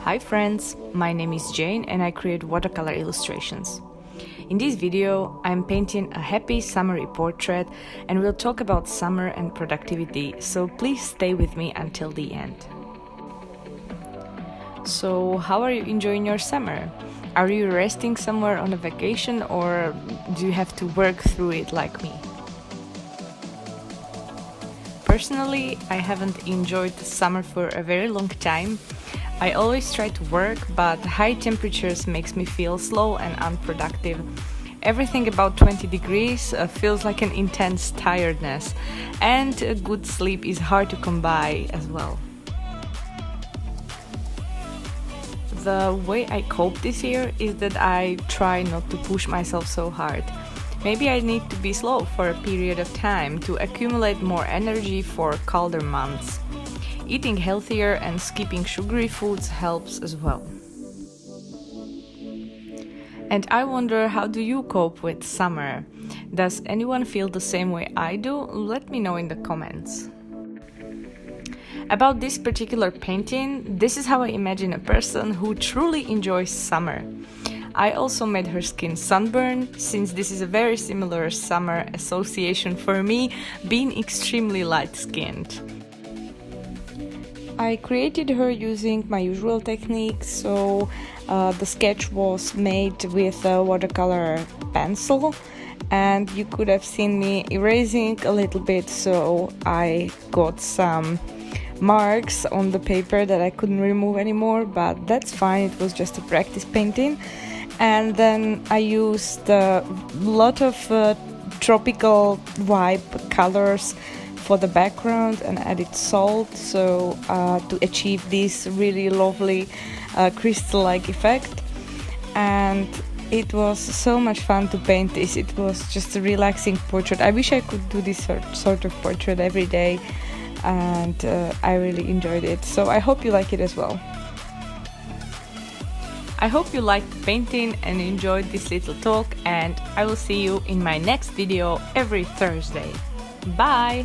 Hi friends, my name is Jane and I create watercolor illustrations. In this video, I'm painting a happy summery portrait and we'll talk about summer and productivity, so please stay with me until the end. So, how are you enjoying your summer? Are you resting somewhere on a vacation or do you have to work through it like me? Personally, I haven't enjoyed the summer for a very long time. I always try to work, but high temperatures makes me feel slow and unproductive. Everything about 20 degrees feels like an intense tiredness, and a good sleep is hard to come by as well. The way I cope this year is that I try not to push myself so hard. Maybe I need to be slow for a period of time to accumulate more energy for colder months. Eating healthier and skipping sugary foods helps as well. And I wonder, how do you cope with summer? Does anyone feel the same way I do? Let me know in the comments. About this particular painting, this is how I imagine a person who truly enjoys summer. I also made her skin sunburn, since this is a very similar summer association for me, being extremely light-skinned. I created her using my usual technique, so the sketch was made with a watercolor pencil, and you could have seen me erasing a little bit, so I got some marks on the paper that I couldn't remove anymore, but that's fine, it was just a practice painting. And then I used a lot of tropical vibe colors for the background and added salt, so to achieve this really lovely crystal-like effect. And it was so much fun to paint this. It was just a relaxing portrait. I wish I could do this sort of portrait every day, and I really enjoyed it, so I hope you like it as well. I hope you liked the painting and enjoyed this little talk, and I will see you in my next video every Thursday. Bye!